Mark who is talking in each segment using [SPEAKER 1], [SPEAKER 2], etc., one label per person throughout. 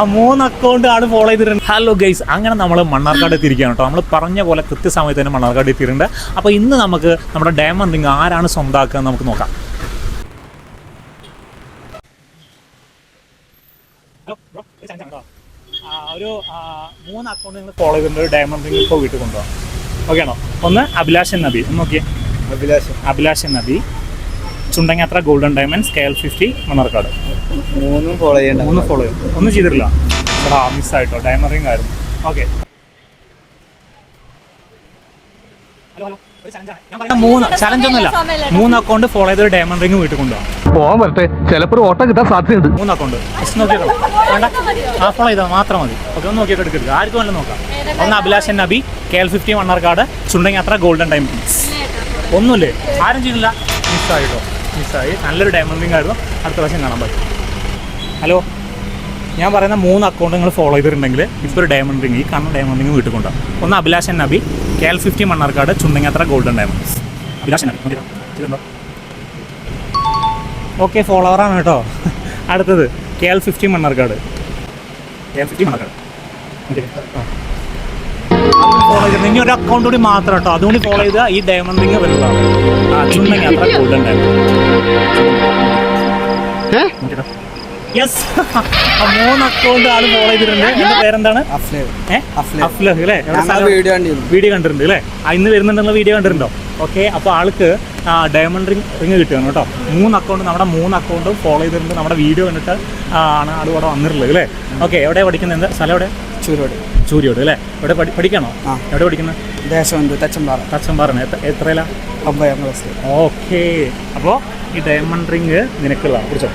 [SPEAKER 1] 3 account ആണ് follow ചെയ്തിട്ടുണ്ട്. Hello guys, അങ്ങനെ നമ്മൾ മണ്ണാർക്കാട് എത്തിയിരിക്കുകയാണ് കേട്ടോ. നമ്മൾ പറഞ്ഞ പോലെ കൃത്യസമയത്ത് തന്നെ മണ്ണാർക്കാട് എത്തിയിട്ടുണ്ട്. അപ്പോൾ ഇന്ന് നമുക്ക് നമ്മുടെ ഡയമണ്ട് റിംഗ് ആരാണ് സ്വന്തമാക്കുക നമുക്ക് നോക്കാം. ഒരു 3 അക്കൗണ്ട് നിങ്ങൾ ഫോളോ ചെയ്തിട്ടുണ്ട്. ഡയമണ്ട് റിംഗ് ഇപ്പോൾ വീട്ടിൽ കൊണ്ടുപോകാം. ഓക്കെ ആണോ? ഒന്ന് അഭിലാഷൻ നബി, ഒന്ന് നോക്കിയേ. അഭിലാഷൻ നബി, ചുണ്ടങ്ങാത്ര golden diamonds, KL50 Mannarkkad.
[SPEAKER 2] 3 follow ചെയ്യണ്ട.
[SPEAKER 1] 3 ഫോളോ ചെയ്യും. ഒന്നും ചെയ്തിട്ടില്ല. മിസ്സായിട്ടോ, ഡയമണ്ട് റിംഗ് ആയിരുന്നു. ഓക്കെ, 3 ചലഞ്ച് ഒന്നുമില്ല. 3 അക്കൗണ്ട് ഫോളോ ചെയ്ത് ഡയമണ്ട് റിംഗ് വീട്ടിൽ കൊണ്ടുപോകാം.
[SPEAKER 3] പോകാൻ വരട്ടെ, ചിലപ്പോൾ ഓട്ടം കിട്ടാൻ സാധ്യതയുണ്ട്.
[SPEAKER 1] 3 അക്കൗണ്ട് ജസ്റ്റ് നോക്കിയോ, വേണ്ട ആ ഫോളോ ചെയ്താൽ മാത്രം മതി. ഓക്കെ, ഒന്ന് നോക്കിയിട്ട് എടുക്കരുത്, ആർക്കും വേണ്ട നോക്കാം. ഒന്ന് അഭിലാഷൻ നബി, KL50 മണ്ണാർക്കാട്, ചുണ്ടങ്ങാത്ര ഗോൾഡൻ ഡയമണ്ട്സ്. ഒന്നുമില്ലേ, ആരും ചെയ്തില്ല. മിസ്സായിട്ടോ, മിസ്സായി. നല്ലൊരു ഡയമണ്ട് റിംഗ് ആയിരുന്നു. അടുത്ത പ്രാവശ്യം കാണാൻ പറ്റും. ഹലോ, ഞാൻ പറയുന്ന 3 അക്കൗണ്ട് നിങ്ങൾ ഫോളോ ചെയ്തിട്ടുണ്ടെങ്കിൽ ഇപ്പോൾ ഒരു ഡയമണ്ട് റിംഗ്, ഈ കാണുന്ന ഡയമണ്ട് റിംഗ് വീട്ടിൽ കൊണ്ടുപോകാം. ഒന്ന് അഭിലാഷൻ നബി, KL50 Mannarkkad, ചുണ്ടങ്ങാത്ര golden diamonds. Abhilashan നബി ചെയ്തിട്ടുണ്ടോ? ഓക്കെ, ഫോളോവറാണ് കേട്ടോ. അടുത്തത് KL50 Mannarkkad. KL50 Mannarkkad follow ചെയ്ത് ഇനി ഒരു അക്കൗണ്ട് കൂടി മാത്രം കേട്ടോ. അതുകൊണ്ട് ഫോളോ ചെയ്താൽ ഈ ഡയമണ്ട് റിംഗ് വരുന്നതാണ്. ചുണ്ടങ്ങാത്ര ഗോൾഡൻ ഡയമണ്ട്. യെസ്, 3 അക്കൗണ്ട് ആൾ ഫോളോ ചെയ്തിട്ടുണ്ട്. എന്റെ പേരെന്താണ്? അഫ്ലഹ് അല്ലേ? വീഡിയോ കണ്ടിട്ടുണ്ട് അല്ലേ? ഇന്ന് വരുന്നുണ്ടെന്നുള്ള വീഡിയോ കണ്ടിട്ടുണ്ടോ? ഓക്കെ, അപ്പോൾ ആൾക്ക് ഡയമണ്ട് റിംഗ് കിട്ടുകയാണ് കേട്ടോ. 3 അക്കൗണ്ട്, നമ്മുടെ 3 അക്കൗണ്ടും ഫോളോ ചെയ്തിട്ടുണ്ട്. നമ്മുടെ വീഡിയോ കണ്ടിട്ട് ആണ് ആൾ ഇവിടെ വന്നിട്ടുള്ളത് അല്ലേ? ഓക്കെ, എവിടെയാണ് പഠിക്കുന്നത്? എന്താ സ്ഥലം? എവിടെ? ചൂരിയോട് അല്ലേ? എവിടെ പഠിക്കണോ? എവിടെ പഠിക്കുന്നത്? തച്ചമ്പാറ. എത്രയിലാ?
[SPEAKER 2] 9ാം ക്ലാസ്.
[SPEAKER 1] ഓക്കെ, അപ്പോൾ ഈ ഡയമണ്ട് റിംഗ് നിനക്കുള്ളതാണ്, കുറിച്ചോ?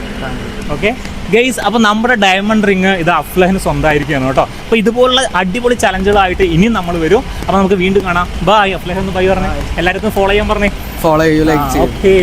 [SPEAKER 1] ഓക്കെ ഗെയ്സ്, അപ്പോൾ നമ്മുടെ ഡയമണ്ട് റിംഗ് ഇത് അഫ്ലഹിന് സ്വന്തമായിരിക്കുകയാണ് കേട്ടോ. അപ്പോൾ ഇതുപോലുള്ള അടിപൊളി ചലഞ്ചുകളായിട്ട് ഇനിയും നമ്മൾ വരും. അപ്പോൾ നമുക്ക് വീണ്ടും കാണാം. ബൈ. അഫ്ലഹ് ഒന്ന് ബൈ പറഞ്ഞേ, എല്ലാവർക്കും ഫോളോ ചെയ്യാൻ പറഞ്ഞേ.
[SPEAKER 2] ഫോളോ ചെയ്യൂ, ലൈക്ക് ചെയ്യൂ.
[SPEAKER 1] ഓക്കെ.